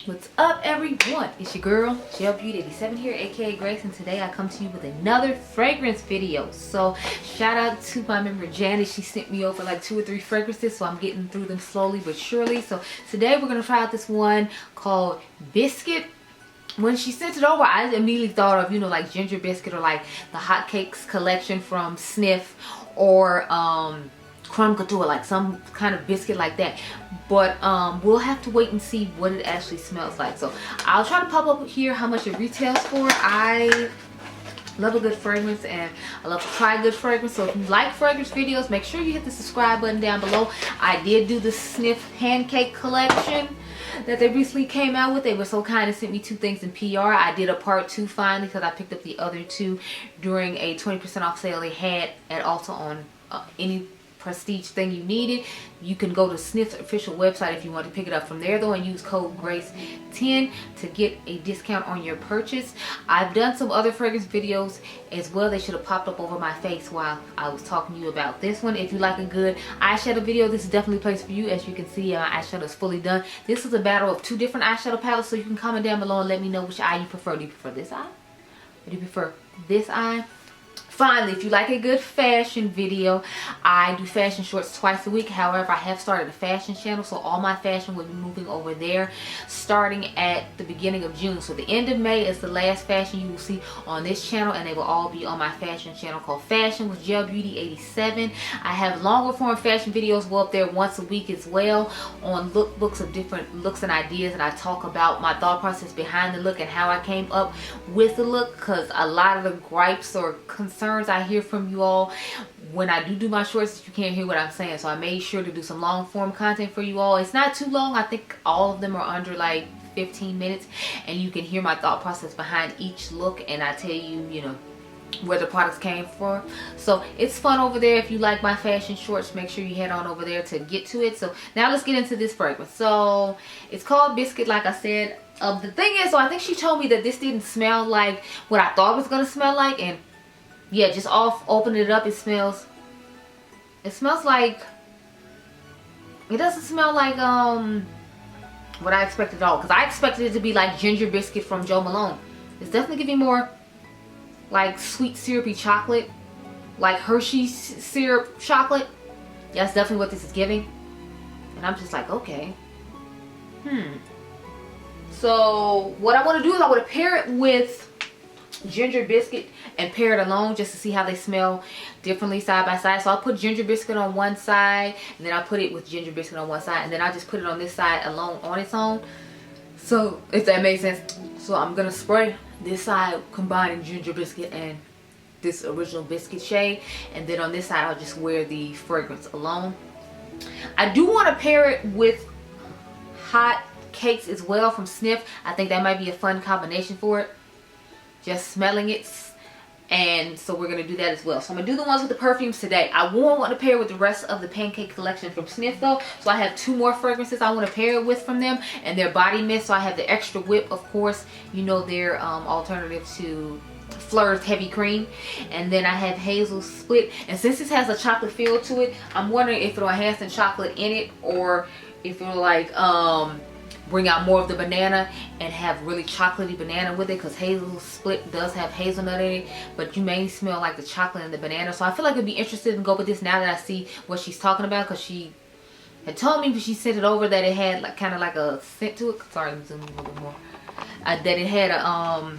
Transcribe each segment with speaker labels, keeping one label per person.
Speaker 1: What's up, everyone? It's your girl Gelbeauty-QM here, aka Grace, and today I come to you with another fragrance video. So shout out to my member Janet. She sent me over like 2 or 3 fragrances, so I'm getting through them slowly but surely. So today we're gonna try out this one called Biscuit. When she sent it over, I immediately thought of, you know, like Ginger Biscuit or like the Hotcakes collection from Snif, or crumb couture, like some kind of biscuit like that. But we'll have to wait and see what it actually smells like. So I'll try to pop up here how much it retails for. I love a good fragrance and I love to try good fragrance. So if you like fragrance videos, make sure you hit the subscribe button down below. I did do the Snif pancake collection that they recently came out with. They were so kind and sent me 2 things in PR. I did a part 2 finally because I picked up the other 2 during a 20% off sale they had at Ulta on any prestige thing you needed. You can go to Snif's official website if you want to pick it up from there though, and use code GRACE10 to get a discount on your purchase. I've done some other fragrance videos as well. They should have popped up over my face while I was talking to you about this one. If you like a good eyeshadow video, this is definitely a place for you. As you can see, my eyeshadow is fully done. This is a battle of 2 different eyeshadow palettes, so you can comment down below and let me know which eye you prefer. Do you prefer this eye? Or do you prefer this eye? Finally, if you like a good fashion video, I do fashion shorts twice a week. However, I have started a fashion channel, so all my fashion will be moving over there starting at the beginning of June. So the end of May is the last fashion you will see on this channel, and they will all be on my fashion channel called Fashion with Gelbeauty-87. I have longer form fashion videos go up there once a week as well on lookbooks of different looks and ideas, and I talk about my thought process behind the look and how I came up with the look, because a lot of the gripes or concerns I hear from you all when I do my shorts, you can't hear what I'm saying. So I made sure to do some long form content for you all. It's not too long. I think all of them are under like 15 minutes, and you can hear my thought process behind each look, and I tell you, you know, where the products came from. So it's fun over there. If you like my fashion shorts, make sure you head on over there to get to it. So now let's get into this fragrance. So it's called Biscuit, like I said. The thing is, so I think she told me that this didn't smell like what I thought it was gonna smell like, and yeah, just opening it up, it smells like, it doesn't smell like what I expected at all, because I expected it to be like Ginger Biscuit from Jo Malone. It's definitely giving more like sweet syrupy chocolate, like Hershey's syrup chocolate. Yeah, that's definitely what this is giving, and I'm just like, okay, so what I want to do is I want to pair it with Ginger Biscuit and pair it alone, just to see how they smell differently side by side. So I'll put Ginger Biscuit on one side, and then I'll put it with Ginger Biscuit on one side, and then I'll just put it on this side alone on its own. So if that makes sense. So I'm gonna spray this side combining Ginger Biscuit and this original biscuit shade, and then on this side I'll just wear the fragrance alone. I do want to pair it with Hot Cakes as well from Snif. I think that might be a fun combination for it, just smelling it. And so we're going to do that as well. So I'm going to do the ones with the perfumes today. I won't want to pair with the rest of the pancake collection from Snif though. So I have 2 more fragrances I want to pair it with from them, and their body mist. So I have the Extra Whip, of course, you know, their alternative to Fleur's Heavy Cream, and then I have Hazel Split. And since this has a chocolate feel to it, I'm wondering if it'll have some chocolate in it, or if it'll like bring out more of the banana and have really chocolatey banana with it, because Hazel Split does have hazelnut in it, but you may smell like the chocolate and the banana. So I feel like I'd be interested in go with this now that I see what she's talking about, because she had told me when she sent it over that it had like kind of like a scent to it. Sorry, let me zoom in a little bit more. That it had a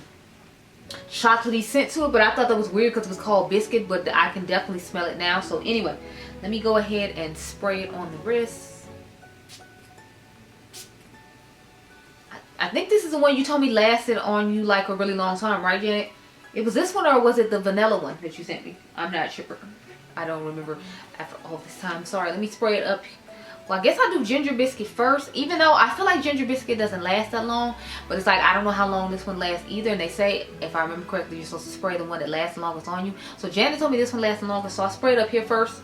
Speaker 1: chocolatey scent to it, but I thought that was weird because it was called Biscuit, but I can definitely smell it now. So anyway, let me go ahead and spray it on the wrist. I think this is the one you told me lasted on you like a really long time, right, Janet? It was this one, or was it the vanilla one that you sent me? I'm not sure. I don't remember after all this time. Sorry, let me spray it up. Well, I guess I'll do Ginger Biscuit first, even though I feel like Ginger Biscuit doesn't last that long. But it's like, I don't know how long this one lasts either. And they say, if I remember correctly, you're supposed to spray the one that lasts the longest on you. So Janet told me this one lasts the longest, so I'll spray it up here first.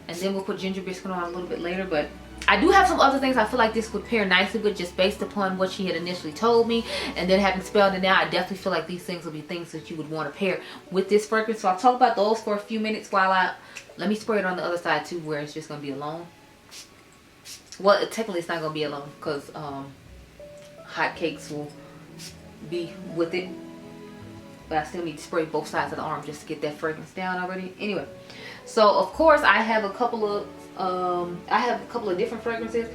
Speaker 1: And then we'll put Ginger Biscuit on a little bit later. But I do have some other things I feel like this would pair nicely with, just based upon what she had initially told me, and then having spelled it out, I definitely feel like these things will be things that you would want to pair with this fragrance. So I'll talk about those for a few minutes while let me spray it on the other side too, where it's just going to be alone. Well, technically it's not going to be alone, because hotcakes will be with it. But I still need to spray both sides of the arm just to get that fragrance down already. Anyway, so of course I have a couple of different fragrances.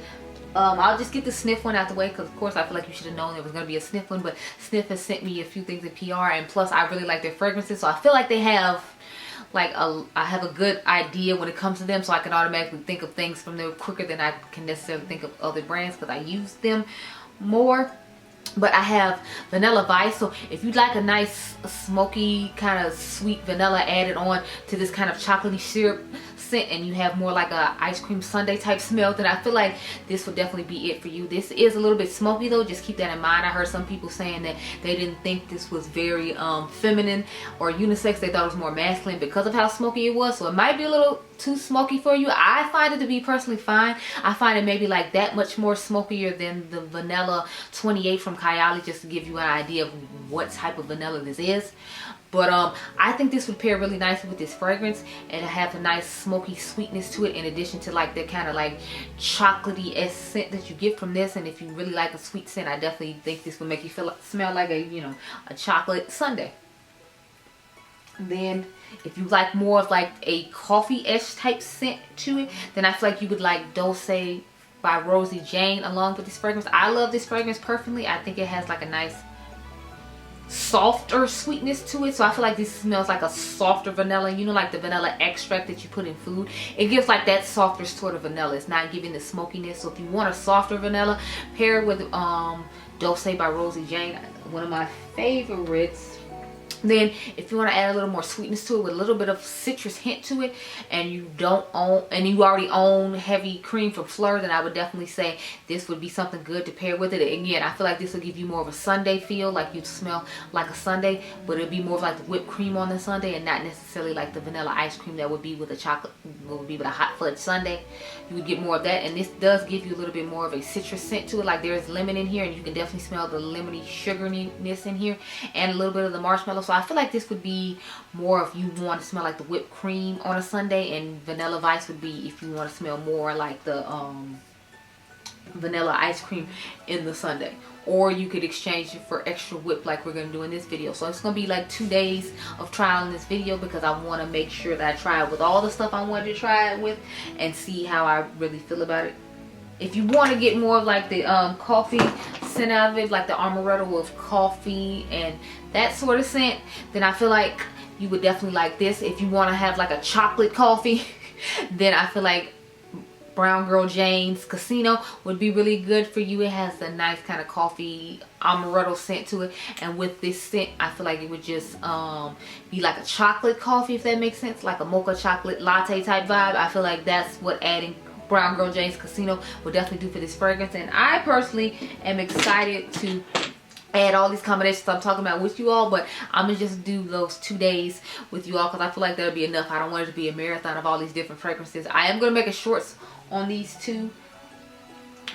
Speaker 1: I'll just get the Snif one out the way because of course I feel like you should have known there was going to be a Snif one, but Snif has sent me a few things in PR, and plus I really like their fragrances, so I feel like they have like I have a good idea when it comes to them, so I can automatically think of things from them quicker than I can necessarily think of other brands because I use them more. But I have Vanilla Vice, so if you'd like a nice smoky kind of sweet vanilla added on to this kind of chocolatey syrup scent, and you have more like a ice cream sundae type smell, then I feel like this would definitely be it for you. This is a little bit smoky though, just keep that in mind. I heard some people saying that they didn't think this was very feminine or unisex. They thought it was more masculine because of how smoky it was, so it might be a little too smoky for you. I find it to be personally fine. I find it maybe like that much more smokier than the Vanilla 28 from Kylie, just to give you an idea of what type of vanilla this is. But I think this would pair really nicely with this fragrance and have a nice smoky sweetness to it, in addition to like the kind of like chocolatey scent that you get from this. And if you really like a sweet scent, I definitely think this would make you smell like a, you know, a chocolate sundae. Then if you like more of like a coffee-ish type scent to it, then I feel like you would like Dulce by Rosie Jane along with this fragrance. I love this fragrance personally. I think it has like a nice softer sweetness to it, so I feel like this smells like a softer vanilla, you know, like the vanilla extract that you put in food. It gives like that softer sort of vanilla. It's not giving the smokiness. So if you want a softer vanilla, pair it with Dulce by Rosie Jane, one of my favorites. Then if you want to add a little more sweetness to it with a little bit of citrus hint to it, and you already own heavy cream from Fleur, then I would definitely say this would be something good to pair with it. Again, I feel like this will give you more of a sundae feel, like you'd smell like a sundae, but it'd be more of like the whipped cream on the sundae and not necessarily like the vanilla ice cream that would be with a chocolate, would be with a hot fudge sundae. You would get more of that, and this does give you a little bit more of a citrus scent to it. Like there's lemon in here, and you can definitely smell the lemony sugariness in here and a little bit of the marshmallow. So I feel like this would be more if you want to smell like the whipped cream on a sundae, and Vanilla Vice would be if you want to smell more like the vanilla ice cream in the sundae. Or you could exchange it for extra whip like we're going to do in this video. So it's going to be like 2 days of trial in this video because I want to make sure that I try it with all the stuff I wanted to try it with and see how I really feel about it. If you want to get more of like the coffee scent out of it, like the amaretto of coffee and that sort of scent, then I feel like you would definitely like this. If you want to have like a chocolate coffee, then I feel like Brown Girl Jane's Casino would be really good for you. It has a nice kind of coffee amaretto scent to it, and with this scent I feel like it would just be like a chocolate coffee, if that makes sense, like a mocha chocolate latte type vibe. I feel like that's what adding Brown Girl Jane's Casino would definitely do for this fragrance, and I personally am excited to add all these combinations I'm talking about with you all. But I'm gonna just do those 2 days with you all because I feel like that'll be enough. I don't want it to be a marathon of all these different fragrances. I am gonna make a shorts on these two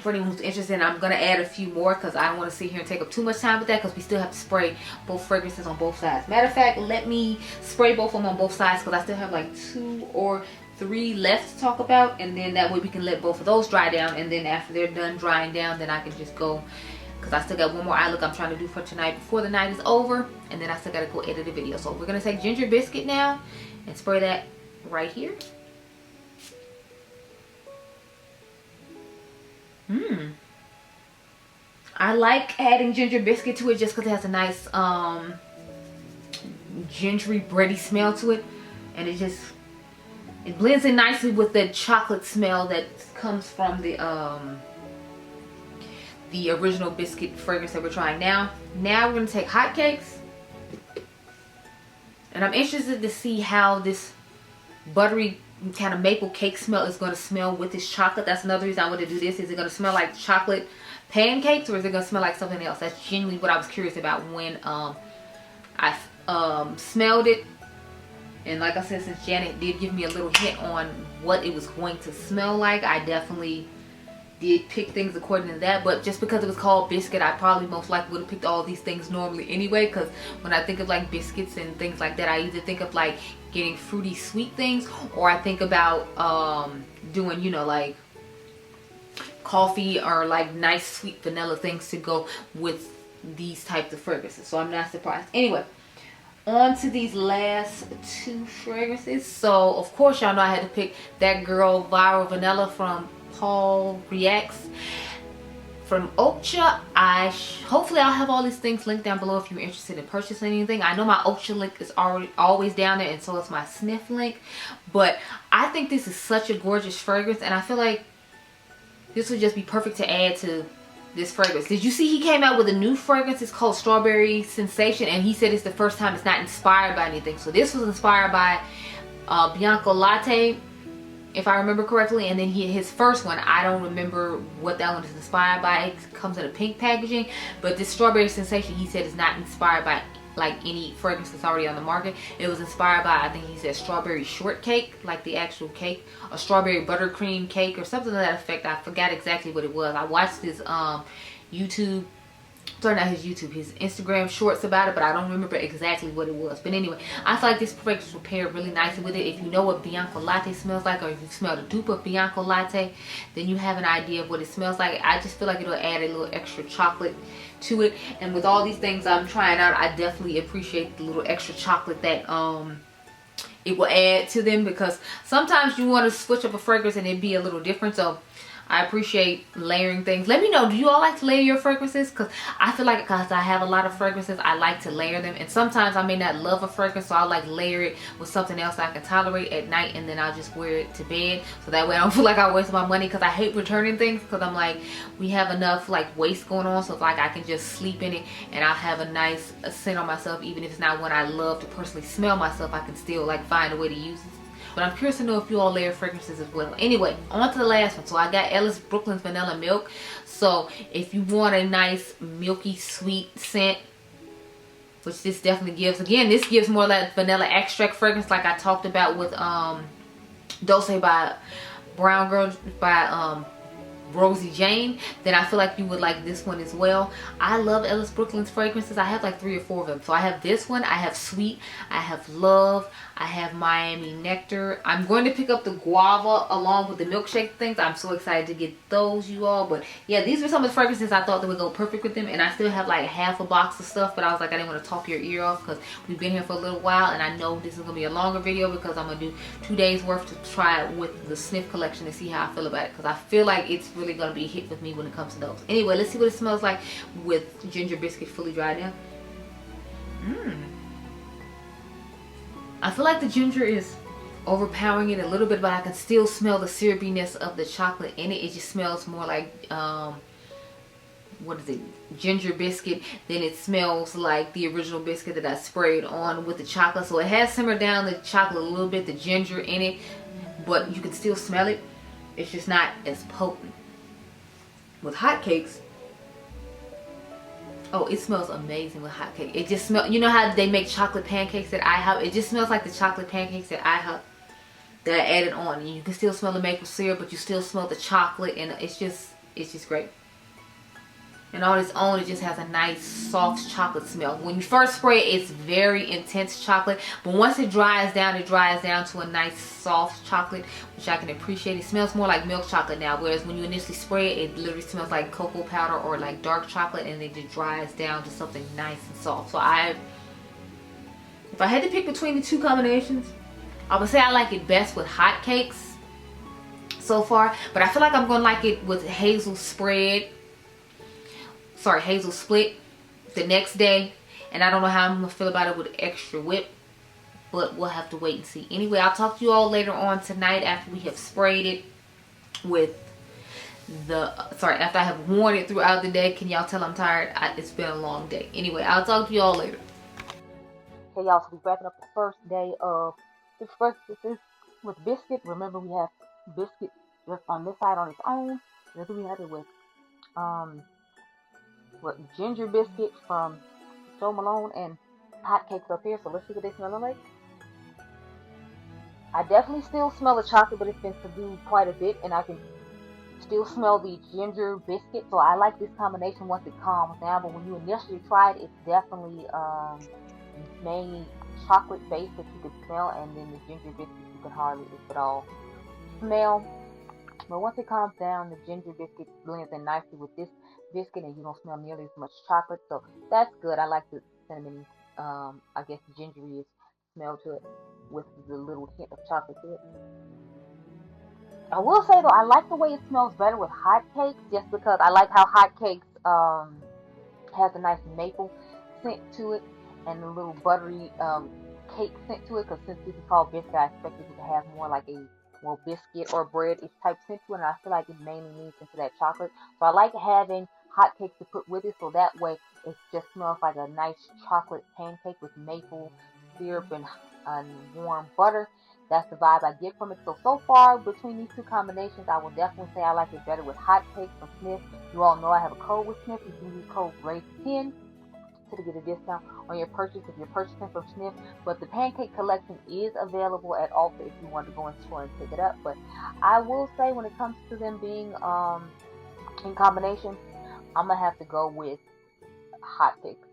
Speaker 1: for anyone who's interested, and I'm gonna add a few more because I don't want to sit here and take up too much time with that because we still have to spray both fragrances on both sides. Matter of fact, let me spray both of them on both sides because I still have like 2 or 3 left to talk about, and then that way we can let both of those dry down, and then after they're done drying down, then I can just go, because I still got one more eye look I'm trying to do for tonight before the night is over, and then I still gotta go edit a video. So we're gonna take Ginger Biscuit now and spray that right here. I like adding Ginger Biscuit to it just because it has a nice gingery bready smell to it, and it blends in nicely with the chocolate smell that comes from the original biscuit fragrance that we're trying now. Now we're going to take Hotcakes, and I'm interested to see how this buttery kind of maple cake smell is going to smell with this chocolate. That's another reason I want to do this. Is it going to smell like chocolate pancakes, or is it going to smell like something else? That's genuinely what I was curious about when I smelled it. And like I said, since Janet did give me a little hint on what it was going to smell like, I definitely did pick things according to that. But just because it was called biscuit, I probably most likely would have picked all these things normally anyway, because when I think of like biscuits and things like that, I either think of like getting fruity sweet things, or I think about doing, you know, like coffee or like nice sweet vanilla things to go with these types of fragrances. So I'm not surprised. Anyway, on to these last two fragrances. So of course y'all know I had to pick That Girl Viral Vanilla from Paul Reacts. From Ulta, hopefully I'll have all these things linked down below if you're interested in purchasing anything. I know my Ulta link is always down there, and so is my Snif link. But I think this is such a gorgeous fragrance, and I feel like this would just be perfect to add to this fragrance. Did you see he came out with a new fragrance? It's called Strawberry Sensation, and he said it's the first time it's not inspired by anything. So this was inspired by Bianco Latte, if I remember correctly, and then his first one, I don't remember what that one is inspired by. It comes in a pink packaging, but this Strawberry Sensation, he said, is not inspired by like any fragrance that's already on the market. It was inspired by, I think he said, strawberry shortcake, like the actual cake, a strawberry buttercream cake or something to that effect. I forgot exactly what it was. I watched his YouTube, sorry, not his YouTube, his Instagram shorts about it, but I don't remember exactly what it was. But anyway, I feel like this fragrance will pair really nicely with it. If you know what Bianco Latte smells like, or if you smell the dupe of Bianco Latte, then you have an idea of what it smells like. I just feel like it'll add a little extra chocolate to it. And with all these things I'm trying out, I definitely appreciate the little extra chocolate that it will add to them, because sometimes you want to switch up a fragrance and it be a little different. So I appreciate layering things. Let me know, do you all like to layer your fragrances? Because I feel like, because I have a lot of fragrances, I like to layer them. And sometimes I may not love a fragrance, so I'll like layer it with something else I can tolerate at night, and then I'll just wear it to bed. So that way I don't feel like I waste my money, because I hate returning things, because I'm like, we have enough like waste going on. So if like I can just sleep in it and I'll have a nice scent on myself, even if it's not one I love to personally smell myself, I can still like find a way to use it. But I'm curious to know if you all layer fragrances as well. Anyway, on to the last one. So I got Ellis Brooklyn's Vanilla Milk. So if you want a nice milky sweet scent, which this definitely gives. Again, this gives more like vanilla extract fragrance, like I talked about with Dulce by Brown Girl by Rosie Jane. Then I feel like you would like this one as well. I love Ellis Brooklyn's fragrances. I have like 3 or 4 of them. So I have this one, I have Sweet, I have Love, I have Miami Nectar. I'm going to pick up the Guava along with the milkshake things. I'm so excited to get those, you all. But yeah, these are some of the fragrances I thought that would go perfect with them. And I still have like half a box of stuff, but I was like, I didn't want to talk your ear off, because we've been here for a little while, and I know this is going to be a longer video, because I'm going to do 2 days worth to try it with the Snif collection and see how I feel about it, because I feel like it's really going to be a hit with me when it comes to those. Anyway, let's see what it smells like with Ginger Biscuit fully dried now. I feel like the ginger is overpowering it a little bit, but I can still smell the syrupiness of the chocolate in it. It just smells more like what is it, ginger biscuit. Then it smells like the original biscuit that I sprayed on with the chocolate. So it has simmered down the chocolate a little bit, the ginger in it, but you can still smell it. It's just not as potent. With hotcakes, oh, it smells amazing with hotcake. It just smells, you know how they make chocolate pancakes at IHOP? It just smells like the chocolate pancakes at IHOP that I added on. And you can still smell the maple syrup, but you still smell the chocolate, and it's just great. And on its own, it just has a nice soft chocolate smell. When you first spray it, it's very intense chocolate, but once it dries down to a nice soft chocolate, which I can appreciate. It smells more like milk chocolate now, whereas when you initially spray it, it literally smells like cocoa powder or like dark chocolate, and it just dries down to something nice and soft. So if I had to pick between the two combinations, I would say I like it best with hot cakes so far, but I feel like I'm gonna like it with hazel split the next day, and I don't know how I'm gonna feel about it with extra whip, but we'll have to wait and see. Anyway, I'll talk to you all later on tonight after we have sprayed it with the after I have worn it throughout the day. Can y'all tell I'm tired? It's been a long day. Anyway, I'll talk to you all later. Okay, y'all, so we're wrapping up the first day of this with biscuit. Remember, we have biscuit just on this side on its own. Then we have it with ginger biscuit from Jo Malone and hot cakes up here. So let's see what they smell like. I definitely still smell the chocolate, but it's been subdued quite a bit, and I can still smell the ginger biscuit. So I like this combination once it calms down, but when you initially try it, it's definitely mainly chocolate base that you can smell, and then the ginger biscuit you can hardly, if at all, smell. But once it calms down, the ginger biscuit blends in nicely with this biscuit, and you don't smell nearly as much chocolate. So that's good. I like the cinnamon, I guess gingery smell to it with the little hint of chocolate to it. I will say though, I like the way it smells better with hot cakes, just because I like how hot cakes has a nice maple scent to it and a little buttery cake scent to it. Because since this is called biscuit, I expected it to have more like a biscuit or bread-ish type scent to it, and I feel like it mainly needs into that chocolate. So I like having hot cakes to put with it, so that way it just smells like a nice chocolate pancake with maple syrup and warm butter. That's the vibe I get from it. So far, between these two combinations, I will definitely say I like it better with hot cakes from Snif. You all know I have a code with Snif. You can use code GRACE10 to get a discount on your purchase if you're purchasing from Snif. But the pancake collection is available at Ulta if you want to go in store and pick it up. But I will say, when it comes to them being in combination, I'm going to have to go with hot cakes.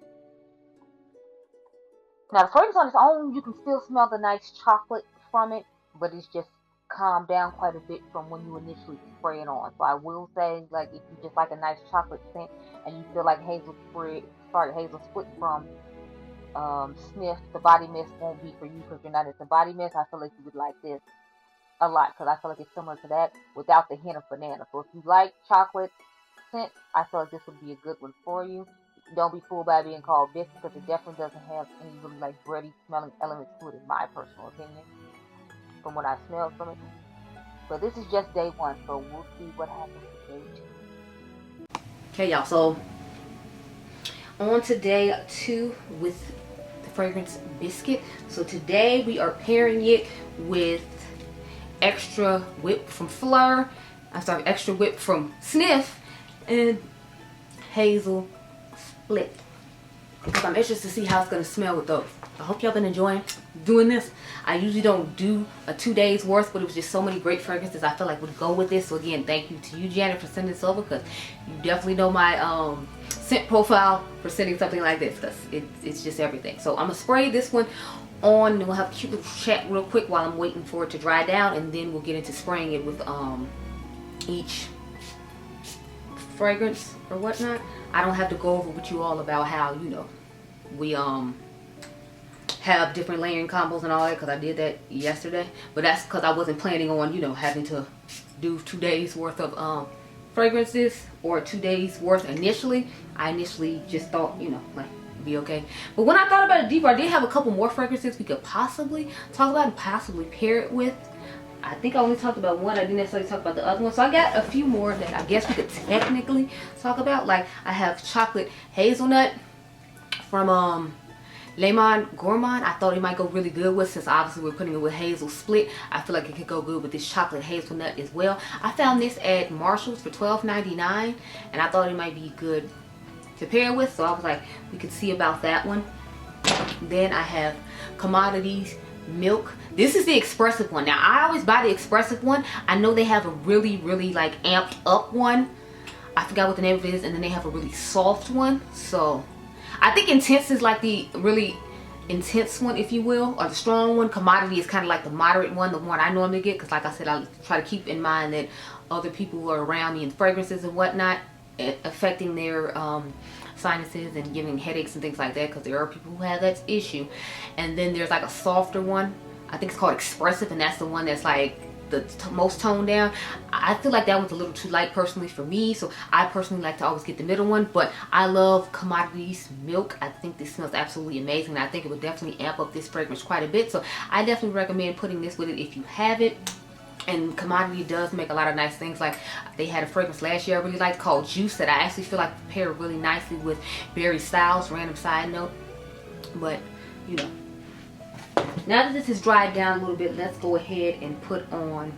Speaker 1: Now, the fragrance on its own, you can still smell the nice chocolate from it, but it's just calmed down quite a bit from when you initially spray it on. So I will say, like, if you just like a nice chocolate scent and you feel like hazel split from Snif, the body mist won't be for you because you're not into body mist. I feel like you would like this a lot because I feel like it's similar to that without the hint of banana. So if you like chocolate scent, I feel like this would be a good one for you. Don't be fooled by being called biscuit, because it definitely doesn't have any really like bready smelling elements to it, in my personal opinion, from what I smelled from it. But this is just day one, so we'll see what happens with day two. Okay, y'all, so on to day two with the fragrance biscuit. So today we are pairing it with extra whip from Fleur, extra whip from Snif, and hazel split, because I'm interested to see how it's going to smell with those. I hope y'all been enjoying doing this. I usually don't do a 2 days worth, but it was just so many great fragrances I feel like would go with this. So again, thank you to you, Janet, for sending this over, because you definitely know my scent profile for sending something like this, because it's just everything. So I'm gonna spray this one on, and we'll have a cute little chat real quick while I'm waiting for it to dry down, and then we'll get into spraying it with each fragrance or whatnot. I don't have to go over with you all about how, you know, we have different layering combos and all that, because I did that yesterday. But that's because I wasn't planning on, you know, having to do 2 days worth of fragrances, or 2 days worth initially. I initially just thought, you know, like, it'd be okay. But when I thought about it deeper, I did have a couple more fragrances we could possibly talk about and possibly pair it with. I think I only talked about one. I didn't necessarily talk about the other one. So I got a few more that I guess we could technically talk about. Like, I have chocolate hazelnut from Lemon Gourmand. I thought it might go really good with, since obviously we're putting it with hazel split. I feel like it could go good with this chocolate hazelnut as well. I found this at Marshall's for $12.99, and I thought it might be good to pair with. So I was like, we could see about that one. Then I have Commodities Milk. This is the expressive one. Now, I always buy the expressive one. I know they have a really like amped up one. I forgot what the name of it is. And then they have a really soft one. So I think Intense is like the really intense one, if you will, or the strong one. Commodity is kind of like the moderate one, the one I normally get, because like I said, I try to keep in mind that other people who are around me in fragrances and whatnot, affecting their sinuses and giving headaches and things like that, because there are people who have that issue. And then there's like a softer one, I think it's called Expressive, and that's the one that's like the most toned down. I feel like that one's a little too light personally for me, so I personally like to always get the middle one. But I love Commodities Milk. I think this smells absolutely amazing, and I think it would definitely amp up this fragrance quite a bit. So I definitely recommend putting this with it if you have it. And Commodity does make a lot of nice things. Like, they had a fragrance last year I really liked called Juice, that I actually feel like paired really nicely with Berry Styles. Random side note. But, you know, now that this has dried down a little bit, let's go ahead and put on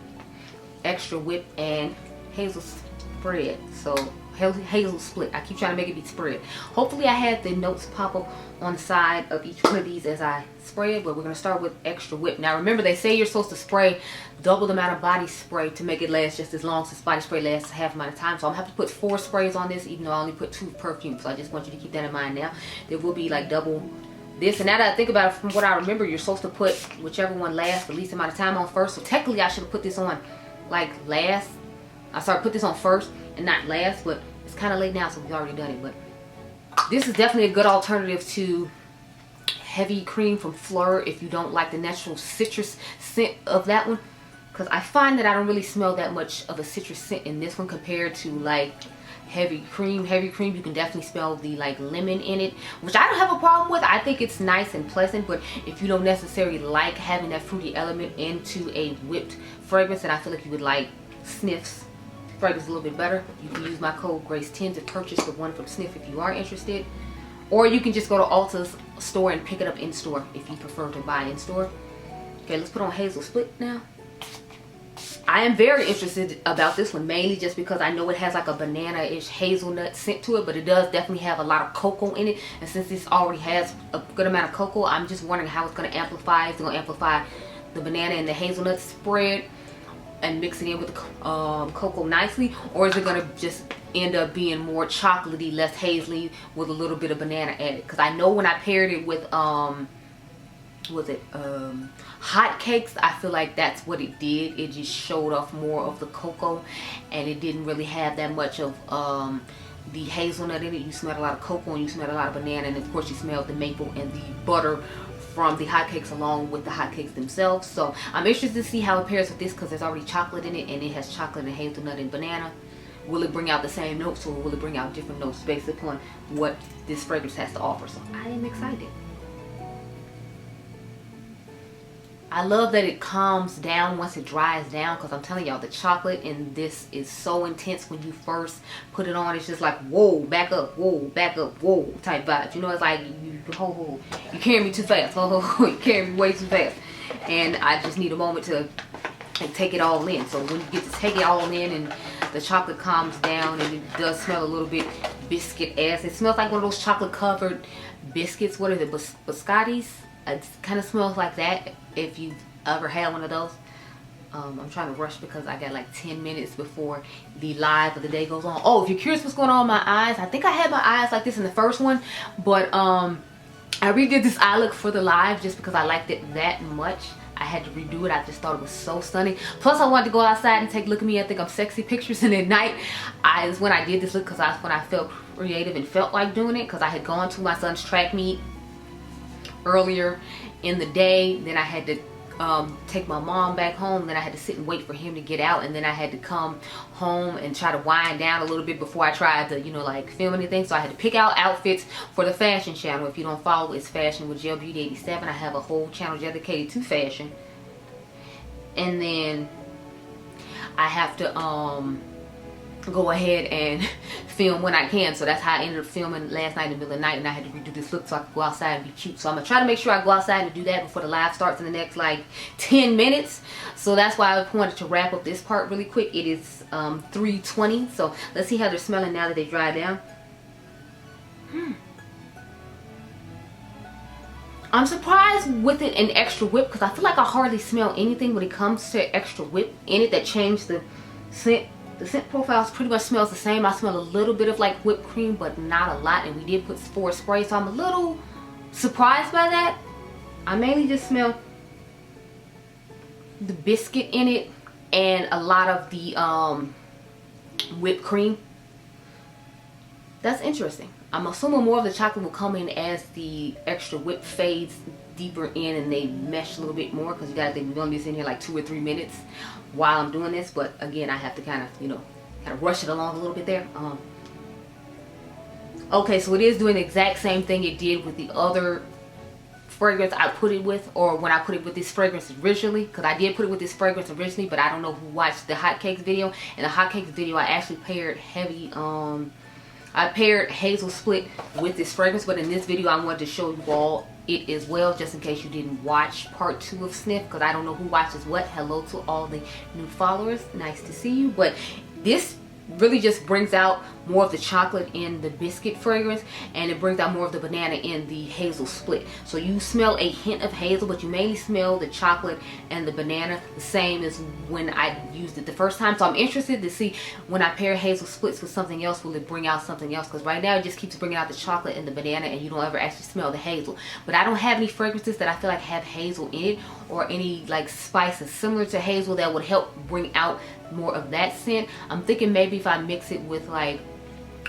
Speaker 1: Extra Whip and Hazel Spread. So Hazel Split. I keep trying to make it be spread. Hopefully I had the notes pop up on the side of each one of these as I spray it, but we're going to start with Extra Whip. Now remember, they say you're supposed to spray double the amount of body spray to make it last just as long, since body spray lasts half amount of time. So I'm going to have to put 4 sprays on this, even though I only put 2 perfumes. So I just want you to keep that in mind now. There will be like double this. And now that I think about it, from what I remember, you're supposed to put whichever one lasts the least amount of time on first. So technically I should have put this on like last, I started put this on first and not last, but it's kind of late now, so we've already done it. But this is definitely a good alternative to heavy cream from Fleur if you don't like the natural citrus scent of that one, because I find that I don't really smell that much of a citrus scent in this one compared to like heavy cream. You can definitely smell the like lemon in it, which I don't have a problem with. I think it's nice and pleasant, but if you don't necessarily like having that fruity element into a whipped fragrance, then I feel like you would like Snif's fragrance a little bit better. You can use my code GRACE10 to purchase the one from Snif if you are interested, or you can just go to Ulta's store and pick it up in store if you prefer to buy in store. Okay, let's put on Hazel Split now. I am very interested about this one, mainly just because I know it has like a banana-ish hazelnut scent to it, but it does definitely have a lot of cocoa in it. And since this already has a good amount of cocoa, I'm just wondering how it's going to amplify. Is it going to amplify the banana and the hazelnut spread and mix it in with the cocoa nicely, or is it going to just end up being more chocolatey, less hazely, with a little bit of banana added? Because I know when I paired it with hot cakes, I feel like that's what it did. It just showed off more of the cocoa, and it didn't really have that much of the hazelnut in it. You smelled a lot of cocoa and you smelled a lot of banana, and of course you smelled the maple and the butter from the hot cakes along with the hot cakes themselves. So I'm interested to see how it pairs with this, because there's already chocolate in it, and it has chocolate and hazelnut and banana. Will it bring out the same notes, or will it bring out different notes based upon what this fragrance has to offer? So I am excited. I love that it calms down once it dries down, because I'm telling y'all, the chocolate in this is so intense when you first put it on. It's just like, whoa, back up, whoa, type vibes. You know, it's like, you carry me too fast. You carry me way too fast. And I just need a moment to take it all in. So when you get to take it all in and the chocolate calms down, and it does smell a little bit biscuit-esque. It smells like one of those chocolate-covered biscuits. What are the biscottis? It kind of smells like that, if you've ever had one of those. I'm trying to rush because I got like 10 minutes before the live of the day goes on. Oh, if you're curious what's going on with my eyes, I think I had my eyes like this in the first one, but I redid this eye look for the live just because I liked it that much. I had to redo it. I just thought it was so stunning. Plus, I wanted to go outside and take a look at me. I think I'm sexy pictures. And at night, is when I did this look, because that's when I felt creative and felt like doing it, because I had gone to my son's track meet earlier in the day. Then I had to take my mom back home. Then I had to sit and wait for him to get out, and then I had to come home and try to wind down a little bit before I tried to, you know, like film anything. So I had to pick out outfits for the fashion channel. If you don't follow, it's Fashion with Gelbeauty 87. I have a whole channel dedicated to fashion. And then I have to go ahead and film when I can. So that's how I ended up filming last night in the middle of the night, and I had to redo this look so I could go outside and be cute. So I'm gonna try to make sure I go outside and do that before the live starts in the next like 10 minutes. So that's why I wanted to wrap up this part really quick. It is 3:20, so let's see how they're smelling now that they dry down. I'm surprised with it an extra whip, because I feel like I hardly smell anything when it comes to extra whip in it that changed the scent. The scent profile pretty much smells the same. I smell a little bit of like whipped cream, but not a lot. And we did put 4 sprays, so I'm a little surprised by that. I mainly just smell the biscuit in it and a lot of the whipped cream. That's interesting. I'm assuming more of the chocolate will come in as the extra whip fades deeper in and they mesh a little bit more, because you guys think we're gonna be sitting here like 2 or 3 minutes while I'm doing this. But again, I have to kind of, you know, rush it along a little bit there. Okay, so it is doing the exact same thing it did with the other fragrance I put it with, or when I put it with this fragrance originally, because I did put it with this fragrance originally, but I don't know who watched the hotcakes video. In the hotcakes video, I actually paired I paired Hazel Split with this fragrance, but in this video I wanted to show you all it as well, just in case you didn't watch part 2 of Snif, because I don't know who watches what. Hello to all the new followers, nice to see you. But this really just brings out more of the chocolate in the biscuit fragrance, and it brings out more of the banana in the Hazel Split. So you smell a hint of hazel, but you mainly smell the chocolate and the banana, the same as when I used it the first time. So I'm interested to see when I pair Hazel Splits with something else, will it bring out something else? Because right now it just keeps bringing out the chocolate and the banana, and you don't ever actually smell the hazel. But I don't have any fragrances that I feel like have hazel in it, or any like spices similar to hazel that would help bring out more of that scent. I'm thinking maybe if I mix it with like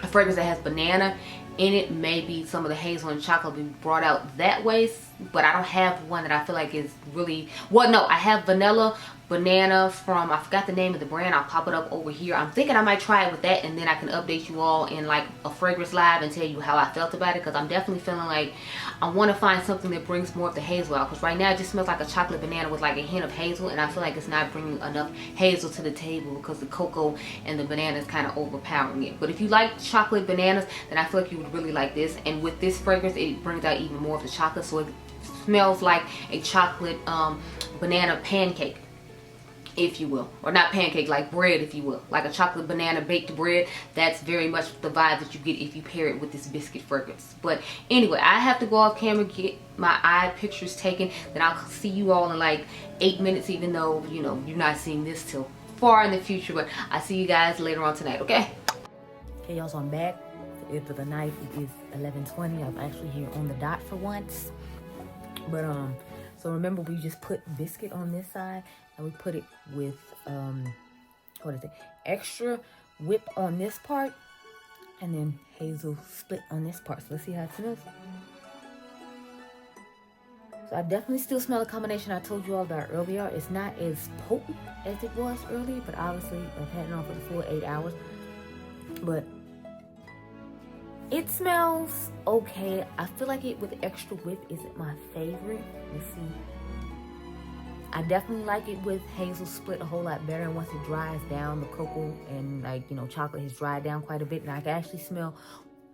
Speaker 1: a fragrance that has banana in it, maybe some of the hazel and chocolate will be brought out that way. But I don't have one that I feel like is really, well, no, I have vanilla banana from, I forgot the name of the brand. I'll pop it up over here. I'm thinking I might try it with that, and then I can update you all in like a fragrance live and tell you how I felt about it, because I'm definitely feeling like I want to find something that brings more of the hazel out, because right now it just smells like a chocolate banana with like a hint of hazel, and I feel like it's not bringing enough hazel to the table because the cocoa and the banana is kind of overpowering it. But if you like chocolate bananas, then I feel like you would really like this, and with this fragrance it brings out even more of the chocolate, so it smells like a chocolate banana pancake, if you will, or not pancake, like bread, if you will, like a chocolate banana baked bread. That's very much the vibe that you get if you pair it with this biscuit fragrance. But anyway, I have to go off camera, get my eye pictures taken, then I'll see you all in like 8 minutes, even though, you know, you're not seeing this till far in the future. But I see you guys later on tonight, okay? Okay, y'all, so I'm back. After the night, it is 11:20. I'm actually here on the dot for once. But so remember, we just put biscuit on this side, and we put it with what is it, extra whip on this part, and then hazel split on this part. So let's see how it smells. So I definitely still smell the combination I told you all about earlier. It's not as potent as it was earlier, but obviously I've had it on for the full 8 hours. But it smells okay. I feel like it with extra whip isn't my favorite. Let's see. I definitely like it with hazel split a whole lot better. And once it dries down, the cocoa and like, you know, chocolate has dried down quite a bit. And I can actually smell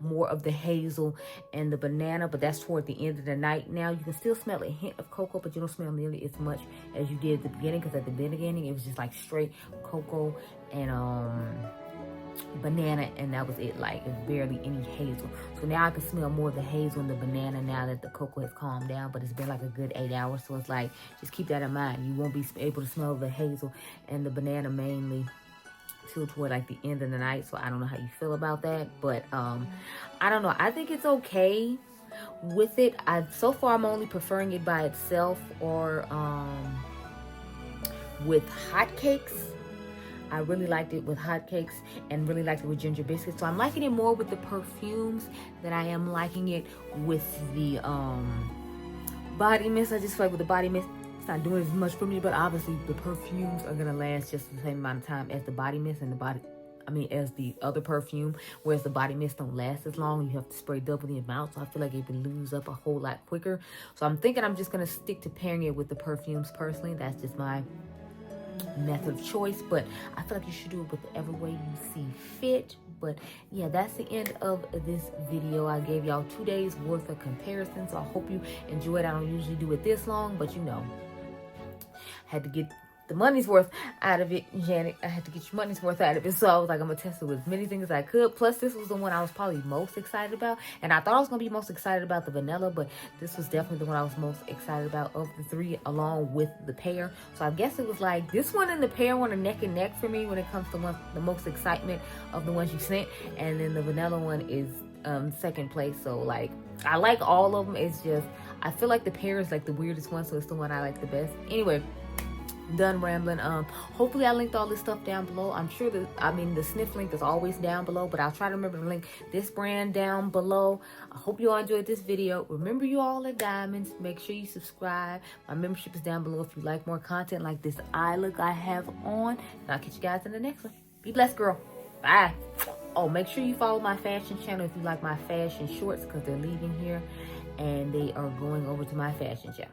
Speaker 1: more of the hazel and the banana, but that's toward the end of the night. Now you can still smell a hint of cocoa, but you don't smell nearly as much as you did at the beginning, because at the beginning it was just like straight cocoa and banana, and that was it. Like, it's barely any hazel. So now I can smell more of the hazel and the banana now that the cocoa has calmed down, but it's been like a good 8 hours. So it's like, just keep that in mind. You won't be able to smell the hazel and the banana mainly till toward like the end of the night. So I don't know how you feel about that, but I don't know. I think it's okay with it. So far I'm only preferring it by itself or with hotcakes. I really liked it with hotcakes and really liked it with ginger biscuits. So I'm liking it more with the perfumes than I am liking it with the body mist. I just feel like with the body mist, it's not doing as much for me, but obviously the perfumes are gonna last just the same amount of time as the body mist and as the other perfume, whereas the body mist don't last as long. You have to spray double the amount, so I feel like it would lose up a whole lot quicker. So I'm thinking I'm just gonna stick to pairing it with the perfumes personally. That's just my method of choice, but I feel like you should do it whichever way you see fit. But yeah, that's the end of this video. I gave y'all 2 days worth of comparison, so I hope you enjoyed. I don't usually do it this long, but you know, had to get the money's worth out of it, Janet. I had to get your money's worth out of it. So I was like, I'm gonna test it with as many things as I could. Plus, this was the one I was probably most excited about. And I thought I was gonna be most excited about the vanilla, but this was definitely the one I was most excited about of the three, along with the pear. So I guess it was like this one and the pear one are neck and neck for me when it comes to the most excitement of the ones you sent. And then the vanilla one is second place. So like, I like all of them. It's just, I feel like the pear is like the weirdest one, so it's the one I like the best. Anyway, done rambling. Hopefully I linked all this stuff down below. I'm sure that, I mean, the Snif link is always down below, but I'll try to remember to link this brand down below. I hope you all enjoyed this video. Remember, you all are diamonds. Make sure you subscribe. My membership is down below if you like more content like this eye look I have on. And I'll catch you guys in the next one. Be blessed, girl. Bye. Oh, make sure you follow my fashion channel if you like my fashion shorts, because they're leaving here and they are going over to my fashion channel.